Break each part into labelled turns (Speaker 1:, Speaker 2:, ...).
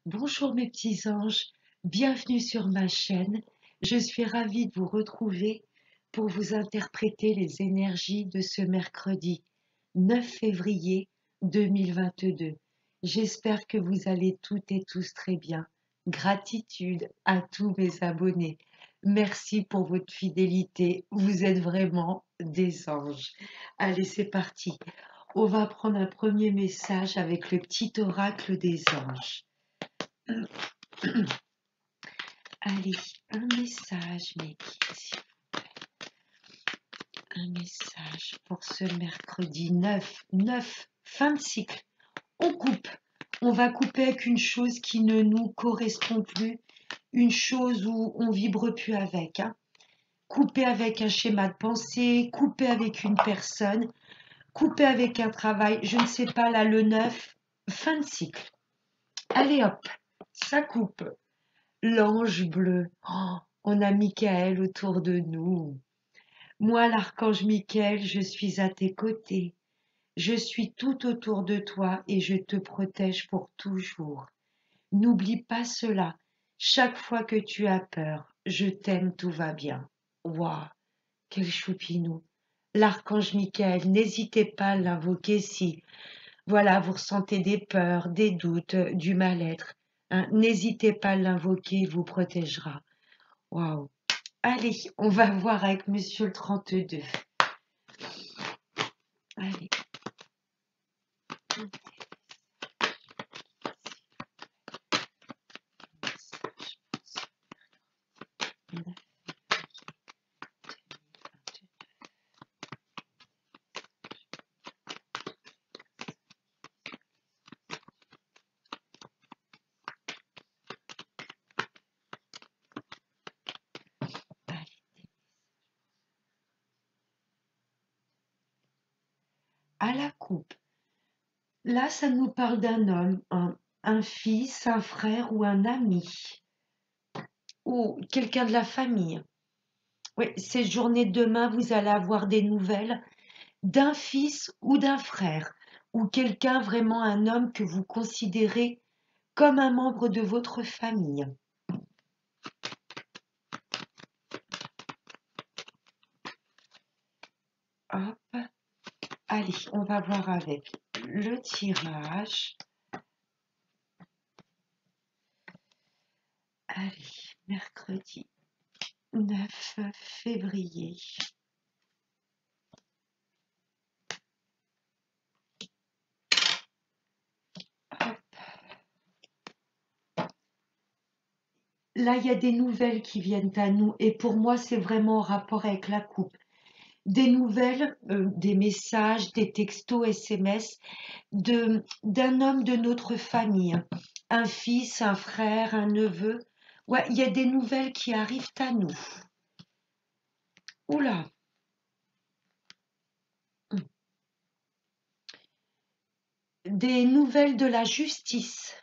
Speaker 1: Bonjour mes petits anges, bienvenue sur ma chaîne. Je suis ravie de vous retrouver pour vous interpréter les énergies de ce mercredi 9 février 2022. J'espère que vous allez toutes et tous très bien. Gratitude à tous mes abonnés. Merci pour votre fidélité. Vous êtes vraiment des anges. Allez, c'est parti. On va prendre un premier message avec le petit oracle des anges. Allez, un message, mes guides, un message pour ce mercredi 9, fin de cycle. On coupe, on va couper avec une chose qui ne nous correspond plus, une chose où on vibre plus avec. Couper avec un schéma de pensée, couper avec une personne, couper avec un travail, je ne sais pas, là le 9, fin de cycle. Allez hop, ça coupe. L'ange bleu, oh, on a Michael autour de nous. Moi, l'archange Michael, je suis à tes côtés. Je suis tout autour de toi et je te protège pour toujours. N'oublie pas cela. Chaque fois que tu as peur, je t'aime, tout va bien. Waouh, quel choupinou. L'archange Michael, n'hésitez pas à l'invoquer si, voilà, vous ressentez des peurs, des doutes, du mal-être. N'hésitez pas à l'invoquer, il vous protégera. Waouh. Allez, on va voir avec Monsieur le 32. Allez. À la coupe. Là, ça nous parle d'un homme, un fils, un frère ou un ami, ou quelqu'un de la famille. Oui, cette journée de demain, vous allez avoir des nouvelles d'un fils ou d'un frère, ou quelqu'un vraiment, un homme que vous considérez comme un membre de votre famille. Hop, allez, on va voir avec le tirage. Allez, mercredi 9 février. Hop. Là, il y a des nouvelles qui viennent à nous et pour moi, c'est vraiment en rapport avec la coupe. Des nouvelles, des messages, des textos, SMS d'un homme de notre famille, un fils, un frère, un neveu. Ouais, il y a des nouvelles qui arrivent à nous. Oula, des nouvelles de la justice.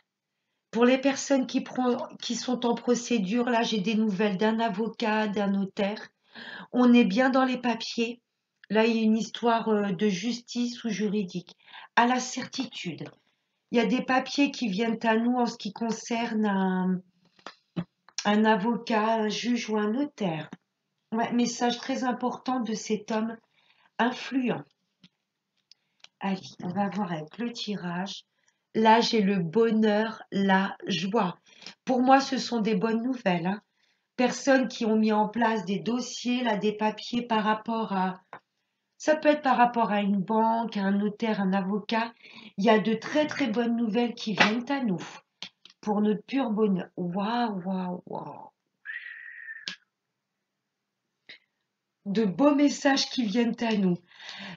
Speaker 1: Pour les personnes qui sont en procédure, là, j'ai des nouvelles d'un avocat, d'un notaire. On est bien dans les papiers. Là, il y a une histoire de justice ou juridique. À la certitude. Il y a des papiers qui viennent à nous en ce qui concerne un avocat, un juge ou un notaire. Ouais, message très important de cet homme influent. Allez, on va voir avec le tirage. Là, j'ai le bonheur, la joie. Pour moi, ce sont des bonnes nouvelles. Personnes qui ont mis en place des dossiers, là, des papiers par rapport à... Ça peut être par rapport à une banque, à un notaire, un avocat. Il y a de très très bonnes nouvelles qui viennent à nous pour notre pur bonheur. Waouh, waouh, waouh. De beaux messages qui viennent à nous.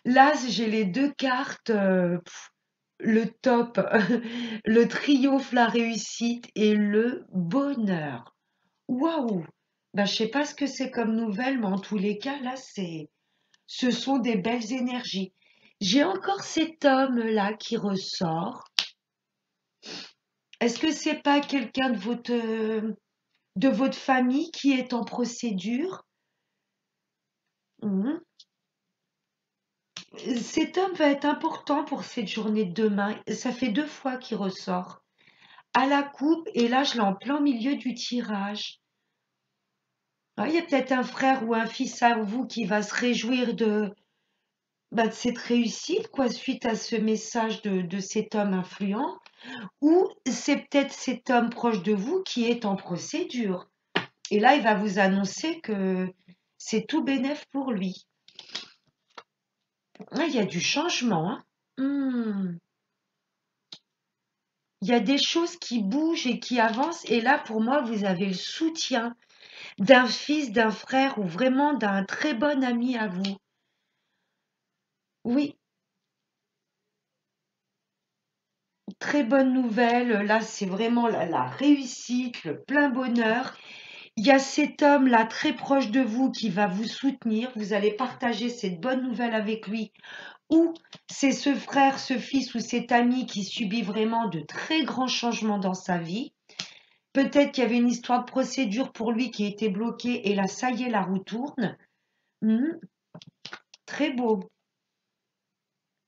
Speaker 1: Là, j'ai les deux cartes, le top, le triomphe, la réussite et le bonheur. Waouh! Ben, je sais pas ce que c'est comme nouvelle, mais en tous les cas, là, ce sont des belles énergies. J'ai encore cet homme-là qui ressort. Est-ce que c'est pas quelqu'un de votre famille qui est en procédure? Mhm. Cet homme va être important pour cette journée de demain. Ça fait deux fois qu'il ressort. à la coupe et là, je l'ai en plein milieu du tirage. Alors, il y a peut-être un frère ou un fils à vous qui va se réjouir de cette réussite, quoi, suite à ce message de cet homme influent. Ou c'est peut-être cet homme proche de vous qui est en procédure. Et là, il va vous annoncer que c'est tout bénef pour lui. Ah, il y a du changement, hein. Il y a des choses qui bougent et qui avancent. Et là, pour moi, vous avez le soutien d'un fils, d'un frère ou vraiment d'un très bon ami à vous. Oui, très bonne nouvelle. Là, c'est vraiment la réussite, le plein bonheur. Il y a cet homme-là très proche de vous qui va vous soutenir. Vous allez partager cette bonne nouvelle avec lui. Ou c'est ce frère, ce fils ou cet ami qui subit vraiment de très grands changements dans sa vie. Peut-être qu'il y avait une histoire de procédure pour lui qui était bloquée et là, ça y est, la roue tourne. Très beau.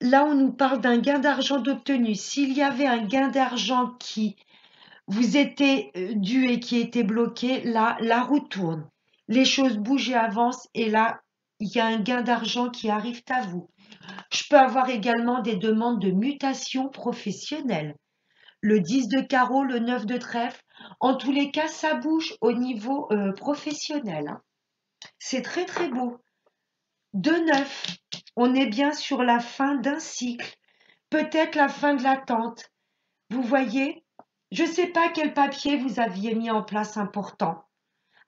Speaker 1: Là, on nous parle d'un gain d'argent d'obtenu. S'il y avait un gain d'argent qui vous était dû et qui était bloqué, là, la roue tourne. Les choses bougent et avancent et là, il y a un gain d'argent qui arrive à vous. Je peux avoir également des demandes de mutation professionnelle. Le 10 de carreau, le 9 de trèfle. En tous les cas, ça bouge au niveau professionnel, hein. C'est très très beau. De 9, on est bien sur la fin d'un cycle. Peut-être la fin de l'attente. Vous voyez, je ne sais pas quel papier vous aviez mis en place important.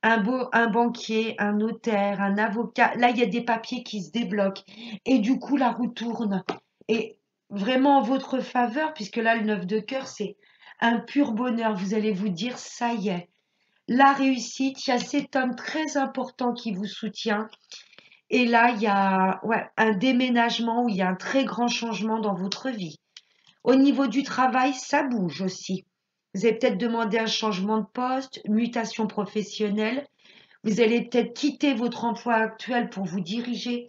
Speaker 1: Un banquier, un notaire, un avocat. Là, il y a des papiers qui se débloquent. Et du coup, la roue tourne. Et vraiment en votre faveur, puisque là, le 9 de cœur, c'est un pur bonheur. Vous allez vous dire, ça y est, la réussite, il y a cet homme très important qui vous soutient. Et là, il y a un déménagement où il y a un très grand changement dans votre vie. Au niveau du travail, ça bouge aussi. Vous avez peut-être demandé un changement de poste, une mutation professionnelle. Vous allez peut-être quitter votre emploi actuel pour vous diriger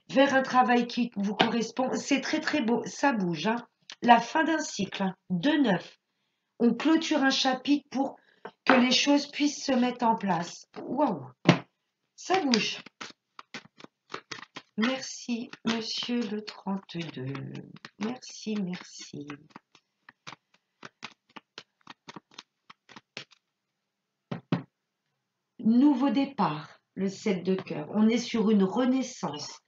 Speaker 1: vers un travail qui vous correspond. C'est très très beau, ça bouge, hein. La fin d'un cycle, hein, de 9. On clôture un chapitre pour que les choses puissent se mettre en place. Waouh, ça bouge. Merci, monsieur le 32. Merci, merci. Nouveau départ, le 7 de cœur. On est sur une renaissance.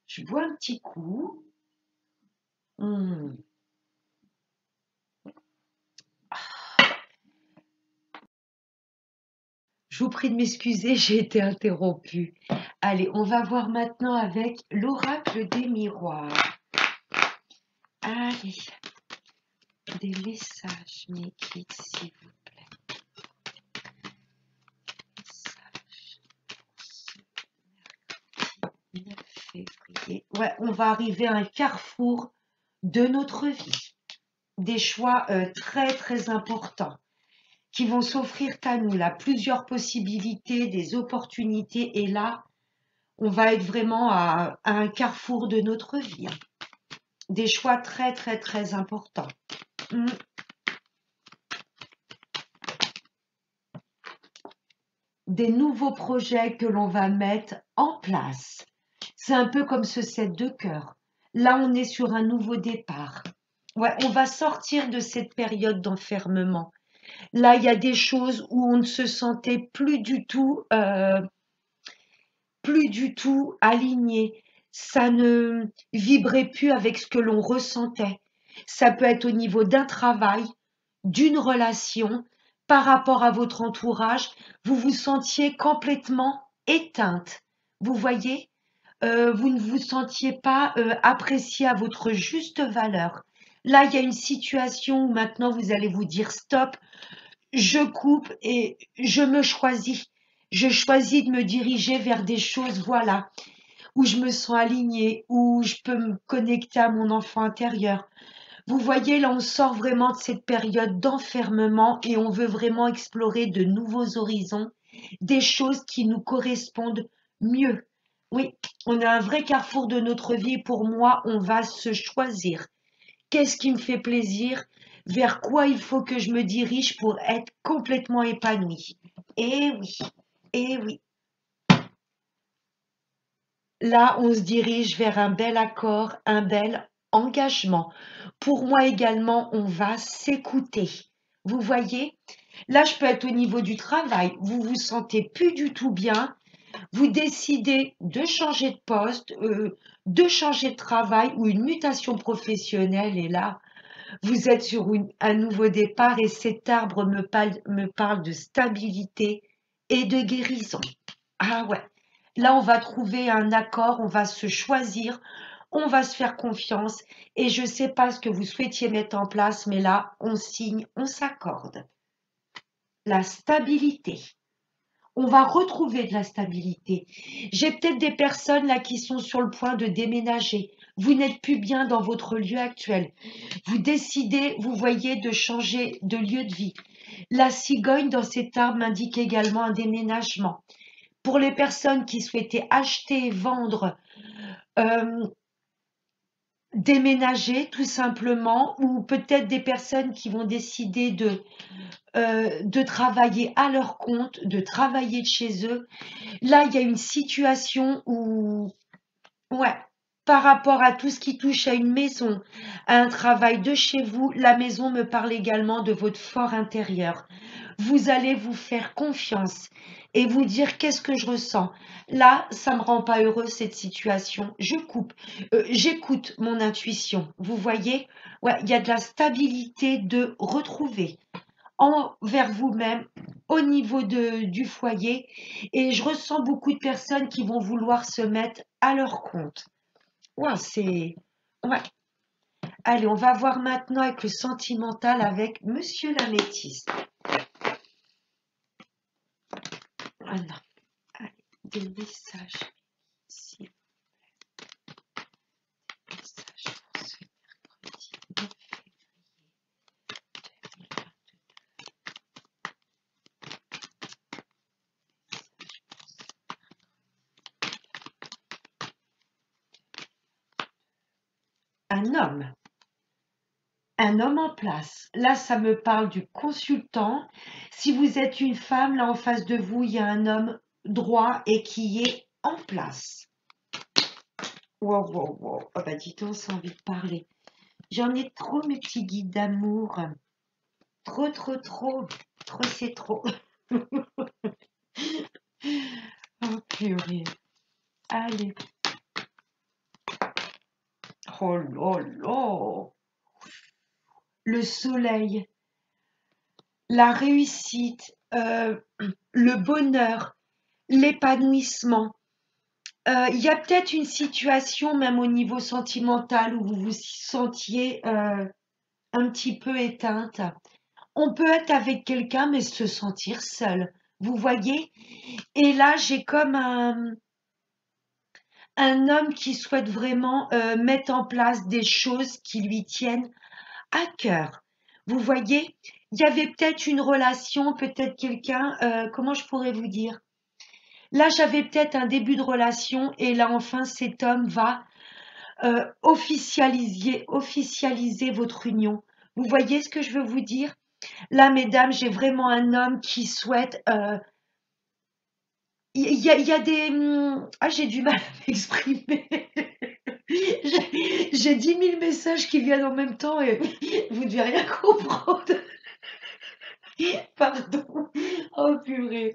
Speaker 1: Je bois un petit coup. Je vous prie de m'excuser, j'ai été interrompue. Allez, on va voir maintenant avec l'oracle des miroirs. Allez, des messages, mes kids, s'il vous plaît. Messages pour ce mercredi 9 février. Ouais, on va arriver à un carrefour de notre vie. Des choix très, très importants qui vont s'offrir à nous. Là, plusieurs possibilités, des opportunités. Et là, on va être vraiment à un carrefour de notre vie. Des choix très, très, très importants. Des nouveaux projets que l'on va mettre en place. C'est un peu comme ce 7 de cœur. Là, on est sur un nouveau départ. Ouais, on va sortir de cette période d'enfermement. Là, il y a des choses où on ne se sentait plus du tout aligné. Ça ne vibrait plus avec ce que l'on ressentait. Ça peut être au niveau d'un travail, d'une relation, par rapport à votre entourage. Vous vous sentiez complètement éteinte. Vous voyez, vous ne vous sentiez pas apprécié à votre juste valeur. Là, il y a une situation où maintenant vous allez vous dire stop, je coupe et je me choisis. Je choisis de me diriger vers des choses, voilà, où je me sens alignée, où je peux me connecter à mon enfant intérieur. Vous voyez, là, on sort vraiment de cette période d'enfermement et on veut vraiment explorer de nouveaux horizons, des choses qui nous correspondent mieux. Oui, on a un vrai carrefour de notre vie. Pour moi, on va se choisir. Qu'est-ce qui me fait plaisir? vers quoi il faut que je me dirige pour être complètement épanouie. Eh oui, eh oui. Là, on se dirige vers un bel accord, un bel engagement. Pour moi également, on va s'écouter. Vous voyez, là, je peux être au niveau du travail. Vous vous sentez plus du tout bien. Vous décidez de changer de poste, de changer de travail ou une mutation professionnelle. Et là, vous êtes sur un nouveau départ et cet arbre me parle de stabilité et de guérison. Ah ouais, là on va trouver un accord, on va se choisir, on va se faire confiance et je ne sais pas ce que vous souhaitiez mettre en place, mais là on signe, on s'accorde. La stabilité. On va retrouver de la stabilité. J'ai peut-être des personnes là qui sont sur le point de déménager. Vous n'êtes plus bien dans votre lieu actuel. Vous décidez, vous voyez, de changer de lieu de vie. La cigogne dans cet arbre m'indique également un déménagement. Pour les personnes qui souhaitaient acheter et vendre, euh, déménager tout simplement, ou peut-être des personnes qui vont décider de travailler à leur compte, de travailler de chez eux. Là, il y a une situation où, ouais, par rapport à tout ce qui touche à une maison, à un travail de chez vous, la maison me parle également de votre fort intérieur. Vous allez vous faire confiance et vous dire qu'est-ce que je ressens. Là, ça me rend pas heureux cette situation. Je coupe, j'écoute mon intuition. Vous voyez, ouais, il y a de la stabilité de retrouver envers vous-même au niveau du foyer et je ressens beaucoup de personnes qui vont vouloir se mettre à leur compte. Ouais, c'est... Ouais. Allez, on va voir maintenant avec le sentimental avec Monsieur la Métisse. Voilà. Allez, des messages ici. Des messages pour ce mercredi 9 février 2022. Un homme. Un homme en place. Là, ça me parle du consultant. Si vous êtes une femme, là en face de vous, il y a un homme droit et qui est en place. Wow, wow, wow. Oh bah dis donc, c'est envie de parler. J'en ai trop, mes petits guides d'amour. Trop, trop, trop. Trop, c'est trop. Oh purée. Allez. Oh là là. Le soleil, la réussite, le bonheur, l'épanouissement. Il y a peut-être une situation, même au niveau sentimental, où vous vous sentiez un petit peu éteinte. On peut être avec quelqu'un, mais se sentir seul. Vous voyez? Et là, j'ai comme un homme qui souhaite vraiment mettre en place des choses qui lui tiennent à cœur. Vous voyez? Il y avait peut-être une relation, peut-être quelqu'un, comment je pourrais vous dire? Là, j'avais peut-être un début de relation et là, enfin, cet homme va officialiser votre union. Vous voyez ce que je veux vous dire? Là, mesdames, j'ai vraiment un homme qui souhaite... il y a des... Ah, j'ai du mal à m'exprimer. J'ai 10 000 messages qui viennent en même temps et vous ne devez rien comprendre. Pardon. Oh purée.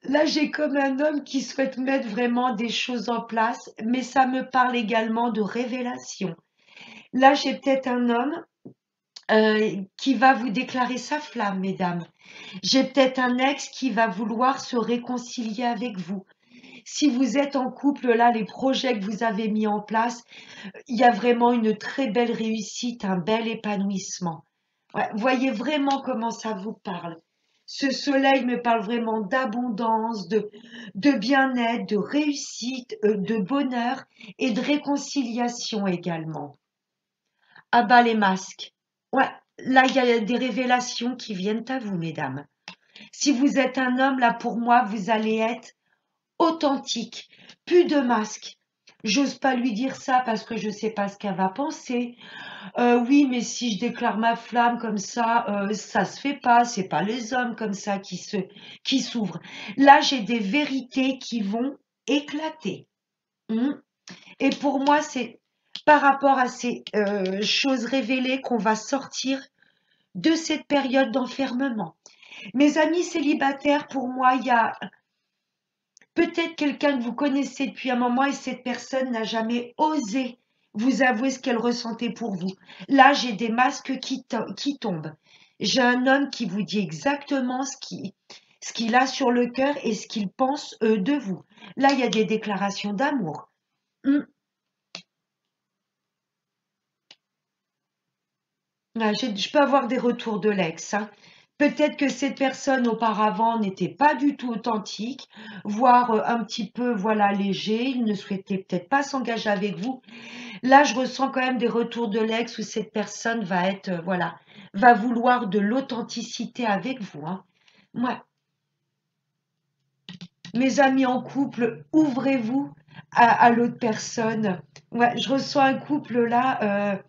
Speaker 1: Là, j'ai comme un homme qui souhaite mettre vraiment des choses en place, mais ça me parle également de révélation. Là, j'ai peut-être un homme qui va vous déclarer sa flamme, mesdames. J'ai peut-être un ex qui va vouloir se réconcilier avec vous. Si vous êtes en couple, là, les projets que vous avez mis en place, il y a vraiment une très belle réussite, un bel épanouissement. Ouais, voyez vraiment comment ça vous parle. Ce soleil me parle vraiment d'abondance, de bien-être, de réussite, de bonheur et de réconciliation également. Ah bah les masques. Ouais, là il y a des révélations qui viennent à vous, mesdames. Si vous êtes un homme, là pour moi, vous allez être authentique. Plus de masques. J'ose pas lui dire ça parce que je sais pas ce qu'elle va penser. Oui, mais si je déclare ma flamme comme ça se fait pas. C'est pas les hommes comme ça qui s'ouvrent. Là, j'ai des vérités qui vont éclater. Hmm. Et pour moi, c'est par rapport à ces choses révélées qu'on va sortir de cette période d'enfermement. Mes amis célibataires, pour moi, il y a peut-être quelqu'un que vous connaissez depuis un moment et cette personne n'a jamais osé vous avouer ce qu'elle ressentait pour vous. Là, j'ai des masques qui tombent. J'ai un homme qui vous dit exactement ce qu'il a sur le cœur et ce qu'il pense de vous. Là, il y a des déclarations d'amour. Hmm. Ouais, je peux avoir des retours de l'ex, hein. Peut-être que cette personne auparavant n'était pas du tout authentique, voire un petit peu, voilà, léger. Il ne souhaitait peut-être pas s'engager avec vous. Là, je ressens quand même des retours de l'ex où cette personne va être, voilà, va vouloir de l'authenticité avec vous, hein. Ouais. Mes amis en couple, ouvrez-vous à l'autre personne. Ouais, je reçois un couple là.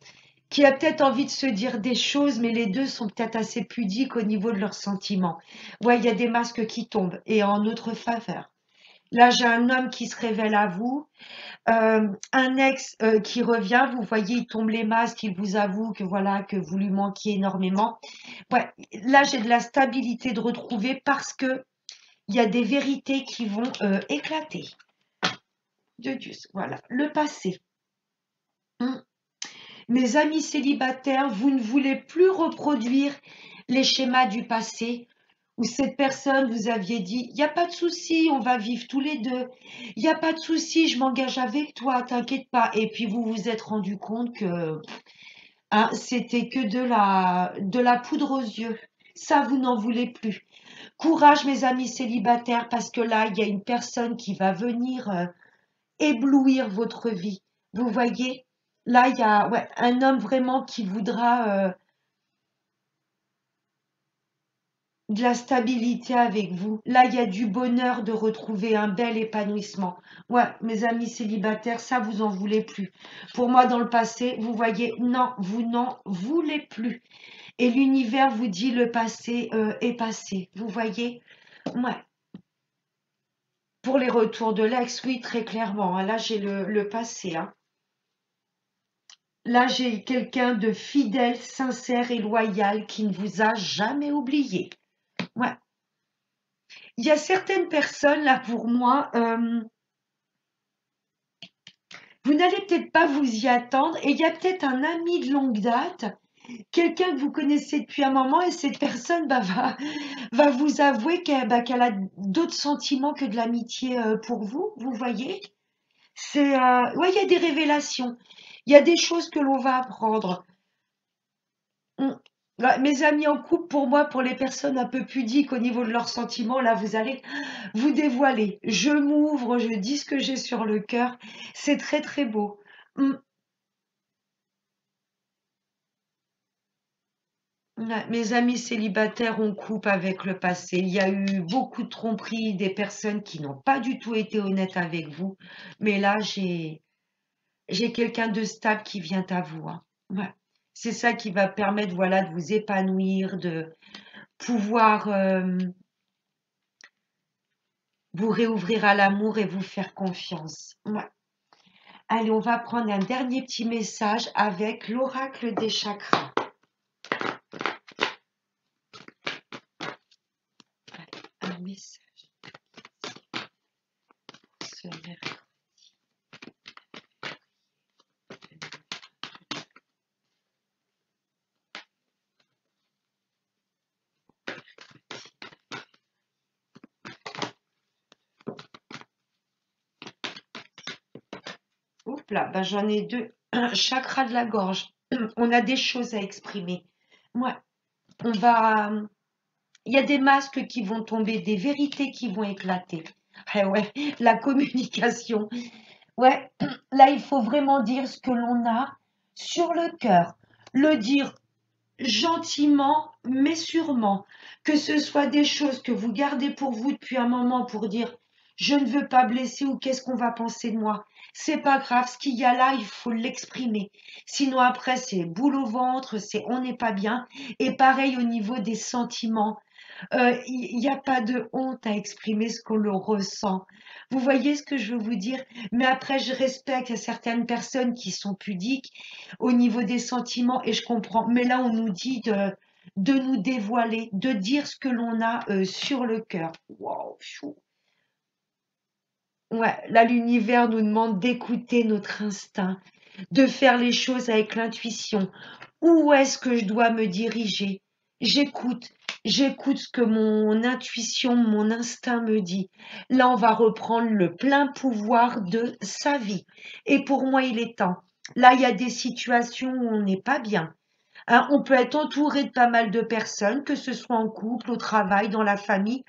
Speaker 1: Qui a peut-être envie de se dire des choses, mais les deux sont peut-être assez pudiques au niveau de leurs sentiments. Ouais, il y a des masques qui tombent et en notre faveur. Là, j'ai un homme qui se révèle à vous, un ex qui revient. Vous voyez, il tombe les masques, il vous avoue que voilà que vous lui manquiez énormément. Ouais, là, j'ai de la stabilité de retrouver parce que il y a des vérités qui vont éclater. De Dieu, voilà, le passé. Hum. Mes amis célibataires, vous ne voulez plus reproduire les schémas du passé où cette personne vous aviez dit, il n'y a pas de souci, on va vivre tous les deux, il n'y a pas de souci, je m'engage avec toi, t'inquiète pas. Et puis vous vous êtes rendu compte que hein, c'était que de la poudre aux yeux. Ça, vous n'en voulez plus. Courage, mes amis célibataires, parce que là, il y a une personne qui va venir éblouir votre vie. Vous voyez, là, il y a ouais, un homme vraiment qui voudra de la stabilité avec vous. Là, il y a du bonheur de retrouver un bel épanouissement. Ouais, mes amis célibataires, ça, vous en voulez plus. Pour moi, dans le passé, vous voyez, non, vous n'en voulez plus. Et l'univers vous dit le passé est passé. Vous voyez? Ouais. Pour les retours de l'ex, oui, très clairement, hein. Là, j'ai le passé, hein. Là, j'ai quelqu'un de fidèle, sincère et loyal qui ne vous a jamais oublié. Ouais. Il y a certaines personnes, là, pour moi, vous n'allez peut-être pas vous y attendre et il y a peut-être un ami de longue date, quelqu'un que vous connaissez depuis un moment et cette personne bah, va vous avouer qu'elle a d'autres sentiments que de l'amitié pour vous, vous voyez? Ouais, il y a des révélations, il y a des choses que l'on va apprendre. On- Ouais, mes amis en couple, pour moi, pour les personnes un peu pudiques au niveau de leurs sentiments, là, vous allez vous dévoiler. Je m'ouvre, je dis ce que j'ai sur le cœur. C'est très, très beau. Mm. Ouais, mes amis célibataires, on coupe avec le passé. Il y a eu beaucoup de tromperies, des personnes qui n'ont pas du tout été honnêtes avec vous. Mais là, j'ai quelqu'un de stable qui vient à vous, hein. Ouais. C'est ça qui va permettre, voilà, de vous épanouir, de pouvoir vous réouvrir à l'amour et vous faire confiance. Ouais. Allez, on va prendre un dernier petit message avec l'oracle des chakras. Allez, un message pour ce mercredi. Oups là, ben j'en ai deux. Chakra de la gorge. On a des choses à exprimer. Ouais, on va. Il y a des masques qui vont tomber, des vérités qui vont éclater. Eh ouais, la communication. Ouais, là, il faut vraiment dire ce que l'on a sur le cœur. Le dire gentiment, mais sûrement. Que ce soit des choses que vous gardez pour vous depuis un moment pour dire je ne veux pas blesser ou qu'est-ce qu'on va penser de moi. c'est pas grave, ce qu'il y a là, il faut l'exprimer. Sinon après, c'est boule au ventre, c'est on n'est pas bien. Et pareil au niveau des sentiments. Il n'y a pas de honte à exprimer ce qu'on le ressent. Vous voyez ce que je veux vous dire? Mais après, je respecte certaines personnes qui sont pudiques au niveau des sentiments et je comprends. Mais là, on nous dit de nous dévoiler, de dire ce que l'on a sur le cœur. Waouh, chou. Ouais, là, l'univers nous demande d'écouter notre instinct, de faire les choses avec l'intuition. Où est-ce que je dois me diriger? J'écoute, j'écoute ce que mon intuition, mon instinct me dit. Là, on va reprendre le plein pouvoir de sa vie. Et pour moi, il est temps. Là, il y a des situations où on n'est pas bien. Hein, on peut être entouré de pas mal de personnes, que ce soit en couple, au travail, dans la famille.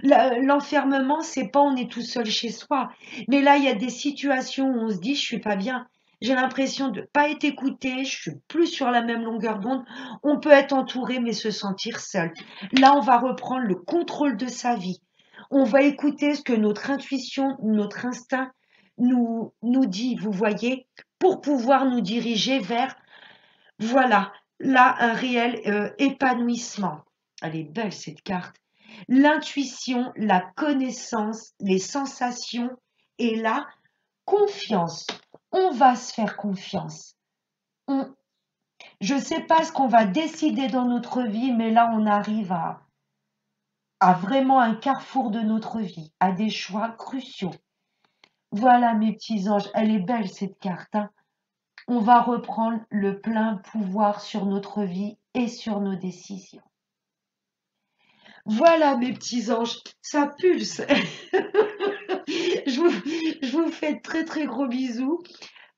Speaker 1: L'enfermement, c'est pas on est tout seul chez soi. Mais là, il y a des situations où on se dit, je suis pas bien. J'ai l'impression de pas être écouté, je suis plus sur la même longueur d'onde. On peut être entouré mais se sentir seul. Là, on va reprendre le contrôle de sa vie. On va écouter ce que notre intuition, notre instinct nous dit, vous voyez, pour pouvoir nous diriger vers, voilà, là, un réel épanouissement. Elle est belle cette carte. L'intuition, la connaissance, les sensations et la confiance. On va se faire confiance. On- je ne sais pas ce qu'on va décider dans notre vie, mais là, on arrive à vraiment un carrefour de notre vie, à des choix cruciaux. Voilà, mes petits anges, elle est belle cette carte, hein. On va reprendre le plein pouvoir sur notre vie et sur nos décisions. Voilà, mes petits anges, ça pulse. Je vous fais de très très gros bisous.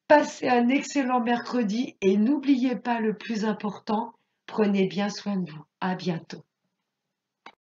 Speaker 1: Passez un excellent mercredi et n'oubliez pas le plus important, prenez bien soin de vous. À bientôt.